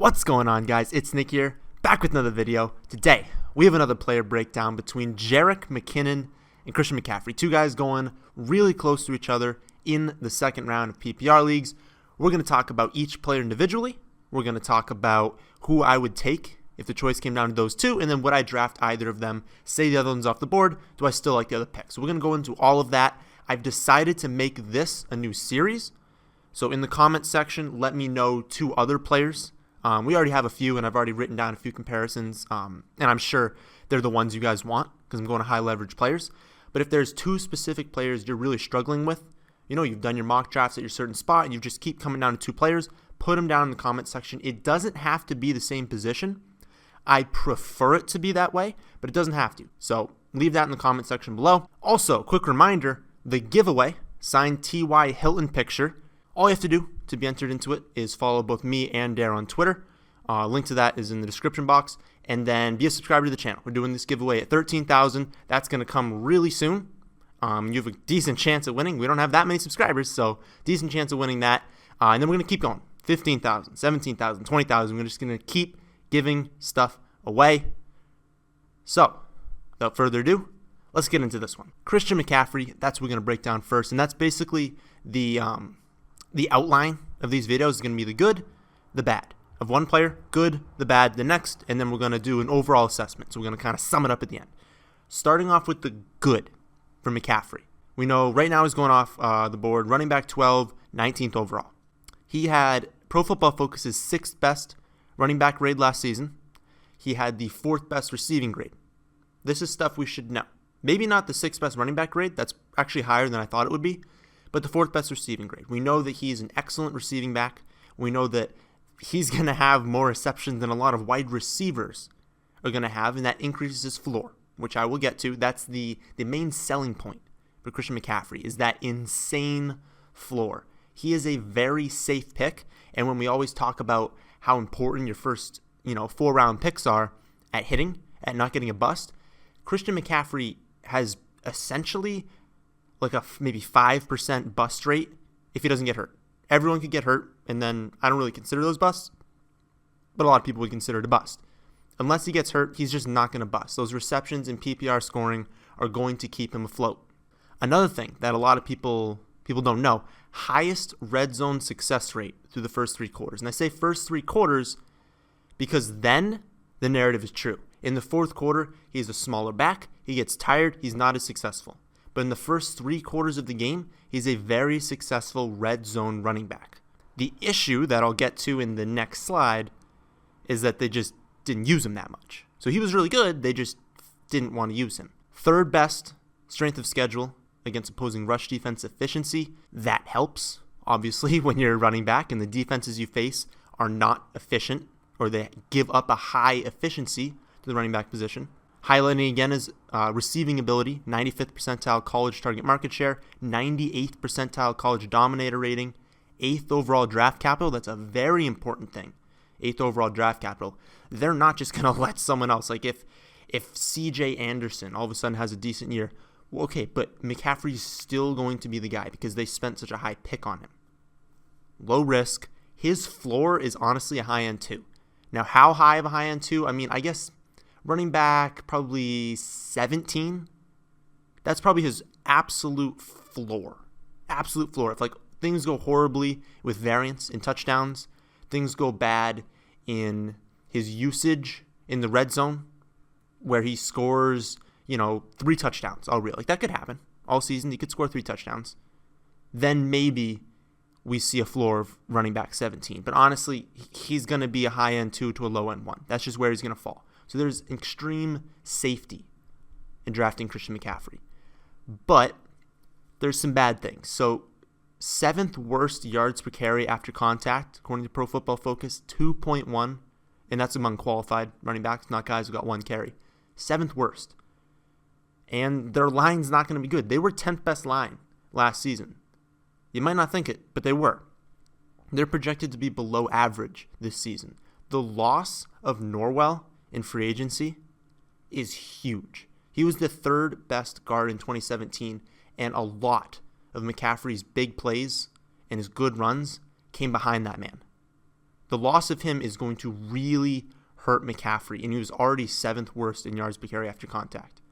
What's going on, guys? It's Nick here, back with another video. Today, we have another player breakdown between McKinnon and Christian McCaffrey. Two guys going really close to each other in the second round of PPR leagues. We're going to talk about each player individually. We're going to talk about who I would take if the choice came down to those two, and then would I draft either of them? Say the other one's off the board, do I still like the other pick? So we're going to go into all of that. I've decided to make this a new series. So in the comment section, let me know two other players. We already have a few, and I've already written down a few comparisons, and I'm sure they're the ones you guys want because I'm going to high leverage players. But if there's two specific players you're really struggling with, you know, you've done your mock drafts at your certain spot and you just keep coming down to two players, put them down in the comment section. It doesn't have to be the same position. I prefer it to be that way, but it doesn't have to. So leave that in the comment section below. Also, quick reminder, the giveaway, signed T.Y. Hilton picture, all you have to do to be entered into it is follow both me and Dare on Twitter. Link to that is in the description box. And then be a subscriber to the channel. We're doing this giveaway at 13,000. That's going to come really soon. You have a decent chance of winning. We don't have that many subscribers, so decent chance of winning that. And then we're going to keep going. 15,000, 17,000, 20,000. We're just going to keep giving stuff away. So, without further ado, let's get into this one. Christian McCaffrey, that's what we're going to break down first. And that's basically the outline of these videos is going to be the good, the bad. Of one player, good, the bad, the next, and then we're going to do an overall assessment. So we're going to kind of sum it up at the end. Starting off with the good for McCaffrey. We know right now he's going off the board, running back 12, 19th overall. He had Pro Football Focus's 6th best running back grade last season. He had the 4th best receiving grade. This is stuff we should know. Maybe not the 6th best running back grade. That's actually higher than I thought it would be. But the 4th best receiving grade. We know that he's an excellent receiving back. We know that he's going to have more receptions than a lot of wide receivers are going to have, and that increases his floor, which I will get to. That's the main selling point for Christian McCaffrey, is that insane floor. He is a very safe pick, and when we always talk about how important your first 4-round picks are at hitting, at not getting a bust, Christian McCaffrey has essentially like a maybe 5% bust rate if he doesn't get hurt. Everyone could get hurt, and then I don't really consider those busts, but a lot of people would consider it a bust. Unless he gets hurt, he's just not going to bust. Those receptions and PPR scoring are going to keep him afloat. Another thing that a lot of people don't know, highest red zone success rate through the first 3 quarters. And I say first 3 quarters because then the narrative is true. In the 4th quarter, he's a smaller back. He gets tired. He's not as successful. But in the first 3 quarters of the game, he's a very successful red zone running back. The issue that I'll get to in the next slide is that they just didn't use him that much. So he was really good, they just didn't want to use him. 3rd best strength of schedule against opposing rush defense efficiency. That helps, obviously, when you're a running back and the defenses you face are not efficient, or they give up a high efficiency to the running back position. Highlighting again is receiving ability, 95th percentile college target market share, 98th percentile college dominator rating, 8th overall draft capital. That's a very important thing. 8th overall draft capital. They're not just going to let someone else. Like if C.J. Anderson all of a sudden has a decent year, well, okay, but McCaffrey's still going to be the guy because they spent such a high pick on him. Low risk. His floor is honestly a high end 2. Now, how high of a high end 2? I mean, I guess running back, probably 17. That's probably his absolute floor. Absolute floor. If like things go horribly with variance in touchdowns, things go bad in his usage in the red zone, where he scores, 3 touchdowns. Oh, really? Like that could happen. All season, he could score 3 touchdowns. Then maybe we see a floor of running back 17. But honestly, he's going to be a high end 2 to a low end 1. That's just where he's going to fall. So there's extreme safety in drafting Christian McCaffrey. But there's some bad things. So 7th worst yards per carry after contact, according to Pro Football Focus, 2.1. And that's among qualified running backs, not guys who got 1 carry. 7th worst. And their line's not going to be good. They were 10th best line last season. You might not think it, but they were. They're projected to be below average this season. The loss of Norwell in free agency is huge. He was the 3rd best guard in 2017, and a lot of McCaffrey's big plays and his good runs came behind that man. The loss of him is going to really hurt McCaffrey, and he was already 7th worst in yards per carry after contact.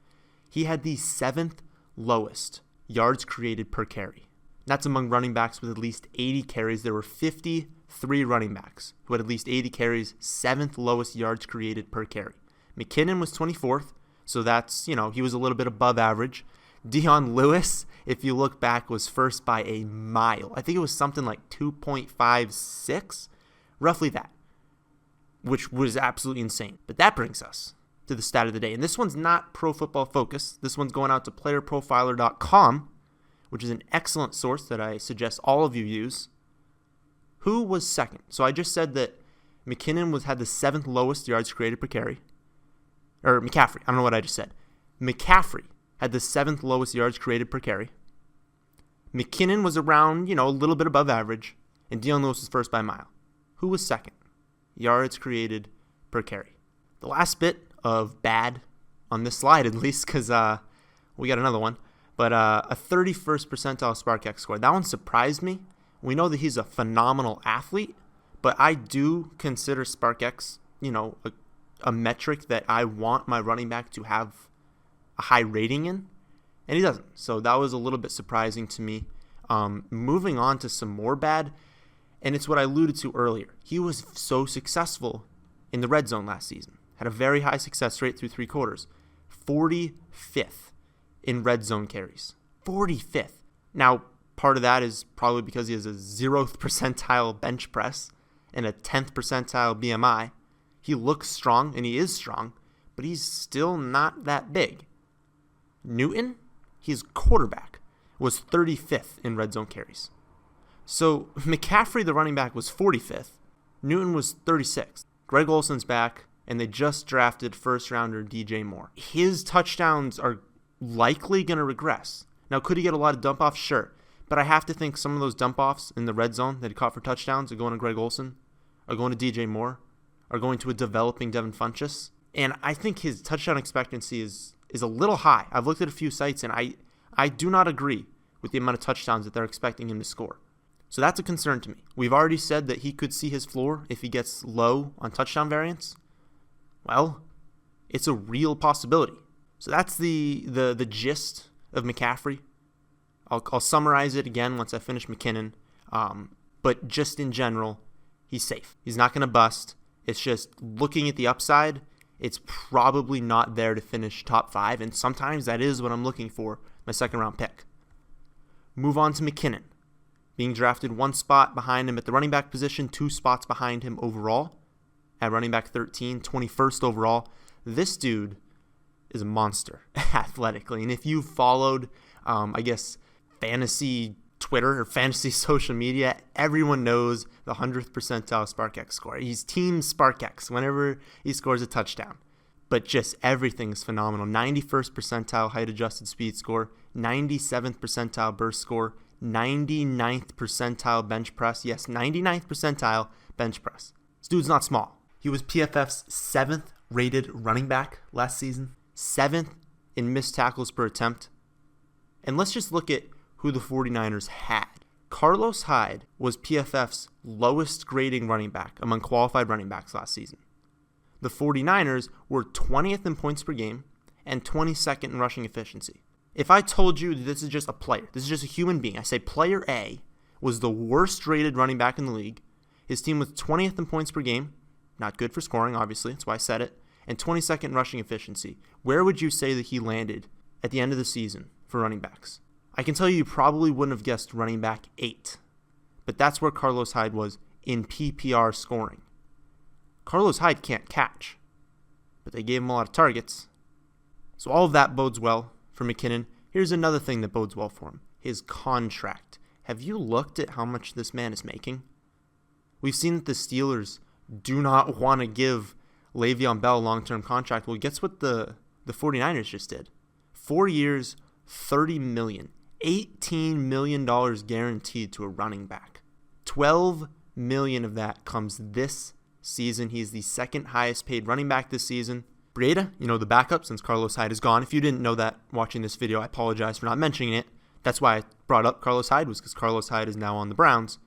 He had the 7th lowest yards created per carry. That's among running backs with at least 80 carries. There were 53 running backs who had at least 80 carries, 7th lowest yards created per carry. McKinnon was 24th, so that's, he was a little bit above average. Dion Lewis, if you look back, was first by a mile. I think it was something like 2.56, roughly that, which was absolutely insane. But that brings us to the stat of the day. And this one's not Pro Football Focus. This one's going out to playerprofiler.com, which is an excellent source that I suggest all of you use. Who was second? So I just said that McKinnon had the 7th lowest yards created per carry. Or McCaffrey. I don't know what I just said. McCaffrey had the 7th lowest yards created per carry. McKinnon was around, a little bit above average. And Dion Lewis was first by a mile. Who was second? Yards created per carry. The last bit of bad on this slide, at least, because we got another one. But a 31st percentile SparkX score. That one surprised me. We know that he's a phenomenal athlete, but I do consider SparkX, a metric that I want my running back to have a high rating in, and he doesn't. So that was a little bit surprising to me. Moving on to some more bad, and it's what I alluded to earlier. He was so successful in the red zone last season. Had a very high success rate through 3 quarters. 45th in red zone carries. 45th. Now, part of that is probably because he has a 0th percentile bench press and a 10th percentile BMI. He looks strong, and he is strong, but he's still not that big. Newton, his quarterback, was 35th in red zone carries. So McCaffrey, the running back, was 45th. Newton was 36th. Greg Olson's back, and they just drafted first-rounder DJ Moore. His touchdowns are likely going to regress. Now, could he get a lot of dump-offs? Sure. But I have to think some of those dump-offs in the red zone that he caught for touchdowns are going to Greg Olson, are going to DJ Moore, are going to a developing Devin Funchess. And I think his touchdown expectancy is a little high. I've looked at a few sites, and I do not agree with the amount of touchdowns that they're expecting him to score. So that's a concern to me. We've already said that he could see his floor if he gets low on touchdown variance. Well, it's a real possibility. So that's the gist of McCaffrey. I'll summarize it again once I finish McKinnon. But just in general, he's safe. He's not going to bust. It's just looking at the upside, it's probably not there to finish top 5, and sometimes that is what I'm looking for, my second-round pick. Move on to McKinnon. Being drafted 1 spot behind him at the running back position, 2 spots behind him overall. At running back 13, 21st overall. This dude is a monster athletically. And if you've followed, fantasy Twitter or fantasy social media, everyone knows the 100th percentile SparkX score. He's team SparkX whenever he scores a touchdown. But just everything's phenomenal. 91st percentile height-adjusted speed score, 97th percentile burst score, 99th percentile bench press. Yes, 99th percentile bench press. This dude's not small. He was PFF's 7th rated running back last season, 7th in missed tackles per attempt. And let's just look at who the 49ers had. Carlos Hyde was PFF's lowest grading running back among qualified running backs last season. The 49ers were 20th in points per game and 22nd in rushing efficiency. If I told you that this is just a player, this is just a human being, I say player A was the worst rated running back in the league. His team was 20th in points per game, not good for scoring, obviously, that's why I said it, and 22nd in rushing efficiency. Where would you say that he landed at the end of the season for running backs? I can tell you probably wouldn't have guessed running back 8, but that's where Carlos Hyde was in PPR scoring. Carlos Hyde can't catch, but they gave him a lot of targets. So all of that bodes well for McKinnon. Here's another thing that bodes well for him, his contract. Have you looked at how much this man is making? We've seen that the Steelers do not want to give Le'Veon Bell a long-term contract. Well, guess what the 49ers just did? 4 years, $30 million. $18 million guaranteed to a running back. $12 million of that comes this season. He's the second highest paid running back this season. Breida, the backup since Carlos Hyde is gone. If you didn't know that watching this video, I apologize for not mentioning it. That's why I brought up Carlos Hyde, was because Carlos Hyde is now on the Browns.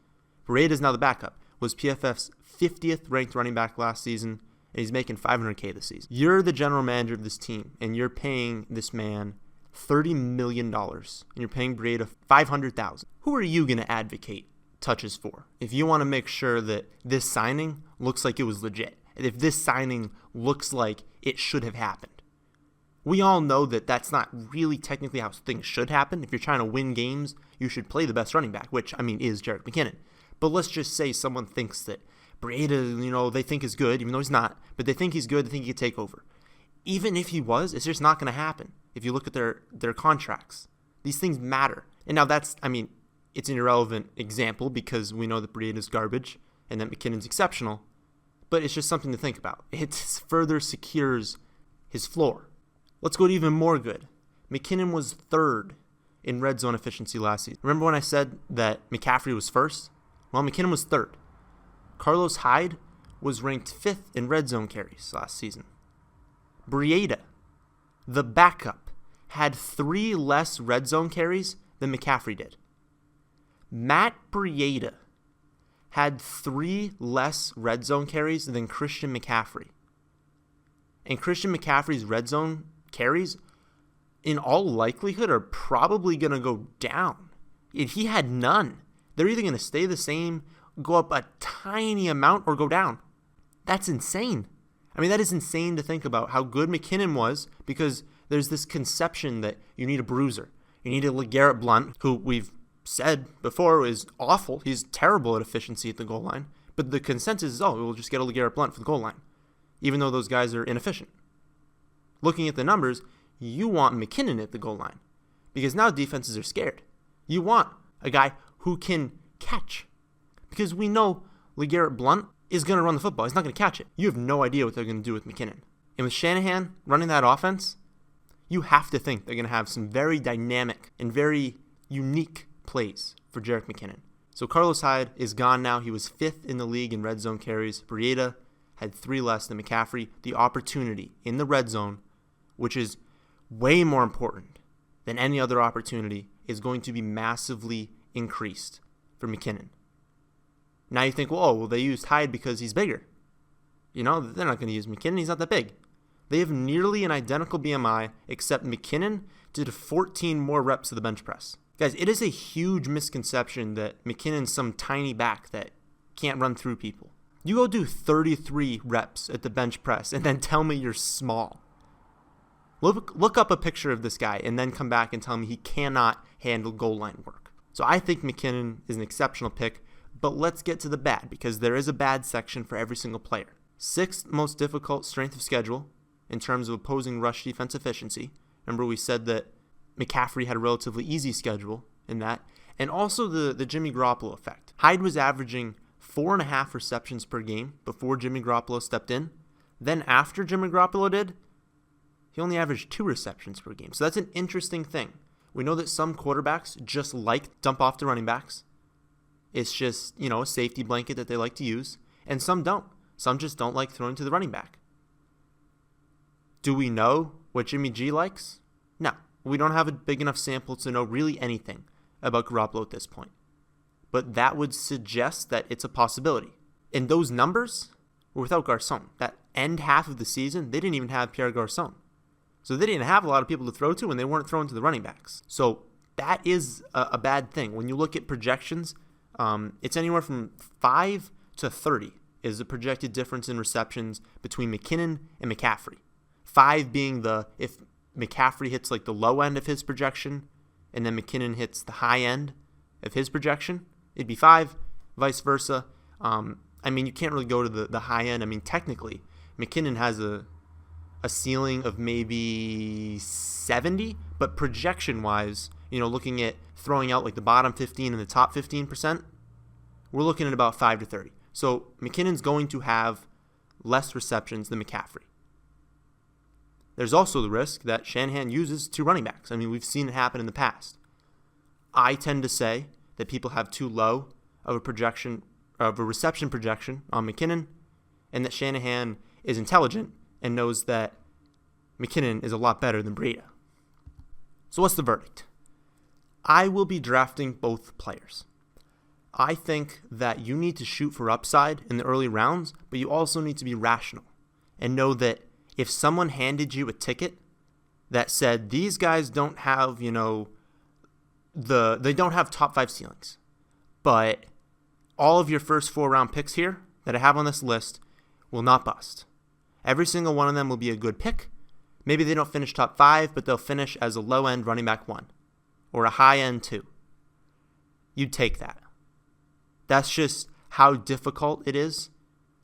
Breida is now the backup. was PFF's 50th ranked running back last season, and he's making $500K this season. You're the general manager of this team, and you're paying this man $30 million, and you're paying Breida $500,000. Who are you going to advocate touches for if you want to make sure that this signing looks like it was legit, if this signing looks like it should have happened? We all know that that's not really technically how things should happen. If you're trying to win games, you should play the best running back, which, is Jerick McKinnon. But let's just say someone thinks that Breida, they think is good, even though he's not, but they think he's good, they think he could take over. Even if he was, it's just not going to happen. If you look at their contracts, these things matter. And now it's an irrelevant example because we know that Breida's garbage and that McKinnon's exceptional, but it's just something to think about. It further secures his floor. Let's go to even more good. McKinnon was third in red zone efficiency last season. Remember when I said that McCaffrey was first? Well, McKinnon was third. Carlos Hyde was ranked fifth in red zone carries last season. Breida, the backup, had 3 less red zone carries than McCaffrey did. Matt Breida had 3 less red zone carries than Christian McCaffrey. And Christian McCaffrey's red zone carries, in all likelihood, are probably going to go down. He had none. They're either going to stay the same, go up a tiny amount, or go down. That's insane. That is insane to think about how good McKinnon was, because there's this conception that you need a bruiser. You need a LeGarrette Blount, who we've said before is awful. He's terrible at efficiency at the goal line. But the consensus is, we'll just get a LeGarrette Blount for the goal line, even though those guys are inefficient. Looking at the numbers, you want McKinnon at the goal line, because now defenses are scared. You want a guy who can catch, because we know LeGarrette Blount is going to run the football. He's not going to catch it. You have no idea what they're going to do with McKinnon. And with Shanahan running that offense, you have to think they're going to have some very dynamic and very unique plays for Jerick McKinnon. So Carlos Hyde is gone now. He was 5th in the league in red zone carries. Breida had 3 less than McCaffrey. The opportunity in the red zone, which is way more important than any other opportunity, is going to be massively increased for McKinnon. Now you think, well, they used Hyde because he's bigger. They're not going to use McKinnon. He's not that big. They have nearly an identical BMI, except McKinnon did 14 more reps of the bench press. Guys, it is a huge misconception that McKinnon's some tiny back that can't run through people. You go do 33 reps at the bench press and then tell me you're small. Look up a picture of this guy and then come back and tell me he cannot handle goal line work. So I think McKinnon is an exceptional pick, but let's get to the bad, because there is a bad section for every single player. 6th most difficult strength of schedule in terms of opposing rush defense efficiency. Remember we said that McCaffrey had a relatively easy schedule in that. And also the Jimmy Garoppolo effect. Hyde was averaging 4.5 receptions per game before Jimmy Garoppolo stepped in. Then after Jimmy Garoppolo did, he only averaged 2 receptions per game. So that's an interesting thing. We know that some quarterbacks just like to dump off the running backs. It's just, a safety blanket that they like to use. And some don't. Some just don't like throwing to the running back. Do we know what Jimmy G likes? No. We don't have a big enough sample to know really anything about Garoppolo at this point. But that would suggest that it's a possibility. And those numbers were without Garcon. That end half of the season, they didn't even have Pierre Garcon. So they didn't have a lot of people to throw to, and they weren't throwing to the running backs. So that is a bad thing. When you look at projections, it's anywhere from 5 to 30 is the projected difference in receptions between McKinnon and McCaffrey. 5 being if McCaffrey hits like the low end of his projection, and then McKinnon hits the high end of his projection, it'd be 5, vice versa. You can't really go to the high end. Technically, McKinnon has a ceiling of maybe 70, but projection-wise, looking at throwing out like the bottom 15 and the top 15%, we're looking at about 5 to 30. So McKinnon's going to have less receptions than McCaffrey. There's also the risk that Shanahan uses 2 running backs. We've seen it happen in the past. I tend to say that people have too low of a reception projection on McKinnon, and that Shanahan is intelligent and knows that McKinnon is a lot better than Breida. So what's the verdict? I will be drafting both players. I think that you need to shoot for upside in the early rounds, but you also need to be rational and know that if someone handed you a ticket that said these guys don't have, they don't have top 5 ceilings, but all of your first 4 round picks here that I have on this list will not bust. Every single one of them will be a good pick. Maybe they don't finish top 5, but they'll finish as a low-end running back 1 or a high-end 2. You'd take that. That's just how difficult it is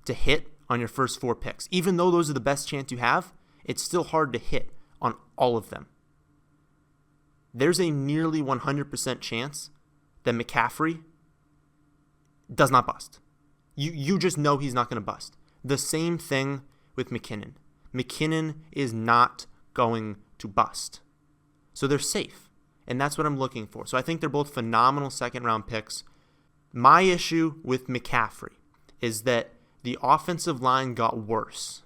to hit on your first 4 picks. Even though those are the best chance you have, it's still hard to hit on all of them. There's a nearly 100% chance that McCaffrey does not bust. You just know he's not going to bust. The same thing with McKinnon. McKinnon is not going to bust. So they're safe, and that's what I'm looking for. So I think they're both phenomenal second-round picks. My issue with McCaffrey is that the offensive line got worse,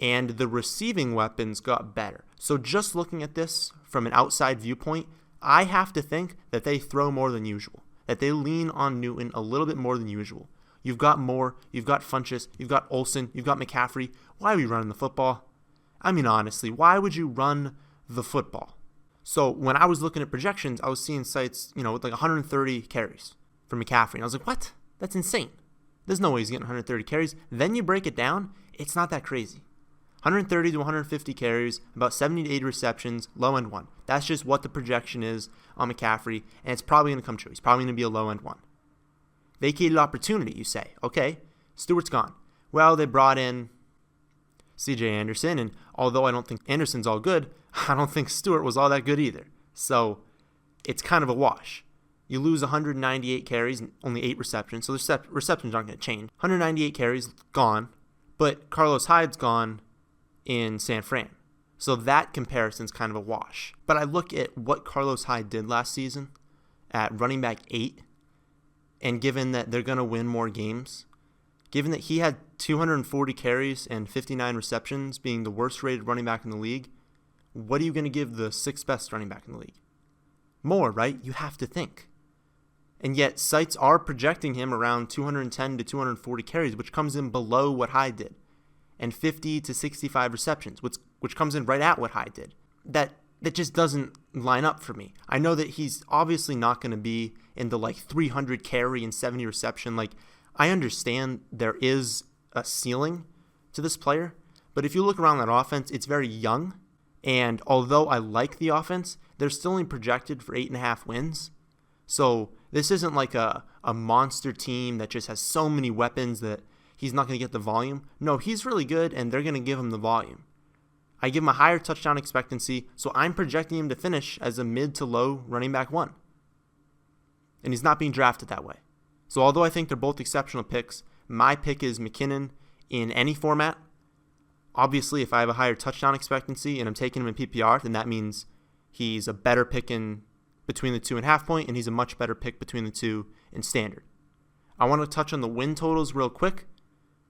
and the receiving weapons got better. So just looking at this from an outside viewpoint, I have to think that they throw more than usual, that they lean on Newton a little bit more than usual. You've got Moore, you've got Funchess, you've got Olsen, you've got McCaffrey. Why are we running the football? I mean, honestly, why would you run the football? So when I was looking at projections, I was seeing sites, with like 130 carries for McCaffrey. And I was like, what? That's insane. There's no way he's getting 130 carries. Then you break it down, it's not that crazy. 130 to 150 carries, about 70 to 80 receptions, low-end 1. That's just what the projection is on McCaffrey, and it's probably going to come true. He's probably going to be a low-end 1. Vacated opportunity, you say. Okay, Stewart's gone. Well, they brought in C.J. Anderson, and although I don't think Anderson's all good, I don't think Stewart was all that good either. So it's kind of a wash. You lose 198 carries and only 8 receptions, so the receptions aren't going to change. 198 carries, gone, but Carlos Hyde's gone in San Fran. So that comparison's kind of a wash. But I look at what Carlos Hyde did last season at running back 8, and given that they're going to win more games, given that he had 240 carries and 59 receptions, being the worst rated running back in the league, what are you going to give the 6th best running back in the league? More, right? You have to think. And yet sites are projecting him around 210 to 240 carries, which comes in below what Hyde did, and 50 to 65 receptions, which comes in right at what Hyde did. That just doesn't line up for me. I know that he's obviously not going to be in the 300 carry and 70 reception. I understand there is a ceiling to this player, but if you look around that offense, it's very young. And although I like the offense, they're still only projected for 8.5 wins. So this isn't like a monster team that just has so many weapons that he's not going to get the volume. No, he's really good, and they're going to give him the volume. I give him a higher touchdown expectancy, so I'm projecting him to finish as a mid to low running back 1. And he's not being drafted that way. So although I think they're both exceptional picks, my pick is McKinnon in any format. Obviously, if I have a higher touchdown expectancy and I'm taking him in PPR, then that means he's a better pick in between the 2 and half point, and he's a much better pick between the 2 in standard. I want to touch on the win totals real quick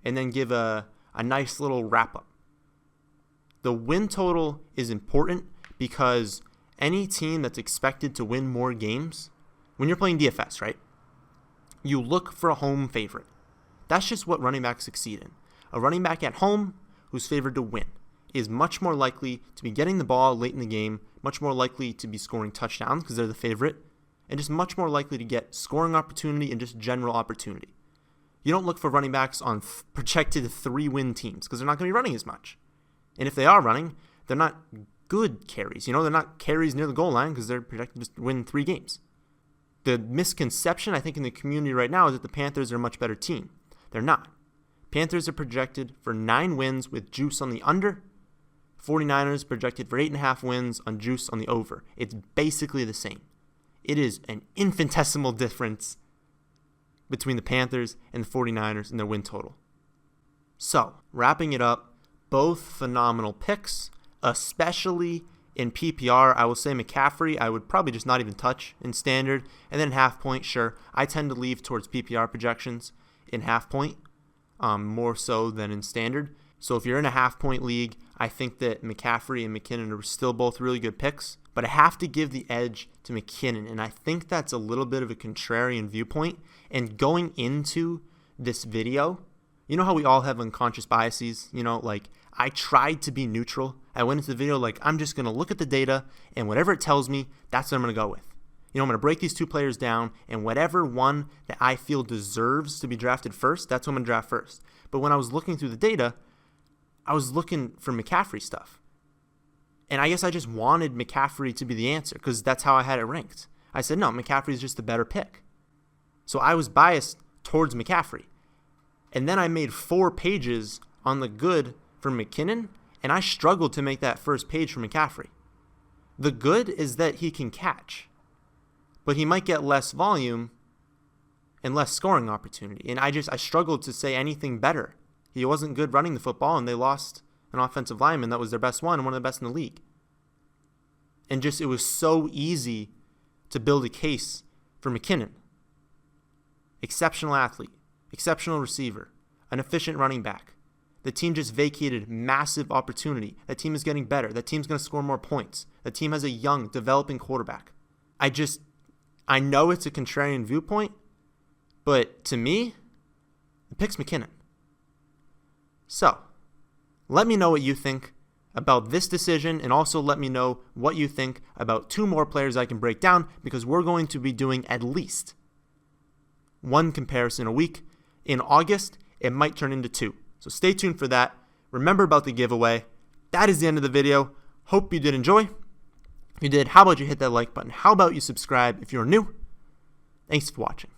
and then give a nice little wrap-up. The win total is important because any team that's expected to win more games, when you're playing DFS, right, you look for a home favorite. That's just what running backs succeed in. A running back at home who's favored to win is much more likely to be getting the ball late in the game, much more likely to be scoring touchdowns because they're the favorite, and just much more likely to get scoring opportunity and just general opportunity. You don't look for running backs on projected 3-win teams because they're not going to be running as much. And if they are running, they're not good carries. They're not carries near the goal line because they're projected to win 3 games. The misconception, I think, in the community right now is that the Panthers are a much better team. They're not. Panthers are projected for 9 wins with juice on the under. 49ers projected for 8.5 wins on juice on the over. It's basically the same. It is an infinitesimal difference between the Panthers and the 49ers in their win total. So, wrapping it up, both phenomenal picks, especially in PPR. I will say McCaffrey, I would probably just not even touch in standard. And then half point, sure. I tend to leave towards PPR projections in half point, more so than in standard. So if you're in a half point league, I think that McCaffrey and McKinnon are still both really good picks. but I have to give the edge to McKinnon, and I think that's a little bit of a contrarian viewpoint. And going into this video, you know how we all have unconscious biases? You know, like I tried to be neutral. I went into the video like I'm just going to look at the data, and whatever it tells me, that's what I'm going to go with. You know, I'm going to break these two players down, and whatever one that I feel deserves to be drafted first, that's what I'm going to draft first. But when I was looking through the data, I was looking for McCaffrey stuff. And I guess I just wanted McCaffrey to be the answer because that's how I had it ranked. I said, no, McCaffrey is just the better pick. So I was biased towards McCaffrey. And then I made 4 pages on the good for McKinnon, and I struggled to make that first page for McCaffrey. The good is that he can catch, but he might get less volume and less scoring opportunity. And I struggled to say anything better. He wasn't good running the football, and they lost an offensive lineman that was their best one and one of the best in the league. And just it was so easy to build a case for McKinnon. Exceptional athlete, exceptional receiver, an efficient running back. The team just vacated massive opportunity. That team is getting better. That team's going to score more points. The team has a young, developing quarterback. I know it's a contrarian viewpoint, but to me, the pick's McKinnon. So, let me know what you think about this decision, and also let me know what you think about 2 more players I can break down, because we're going to be doing at least 1 comparison a week. In August, it might turn into 2. So stay tuned for that. Remember about the giveaway. That is the end of the video. Hope you did enjoy. If you did, how about you hit that like button? How about you subscribe if you're new? Thanks for watching.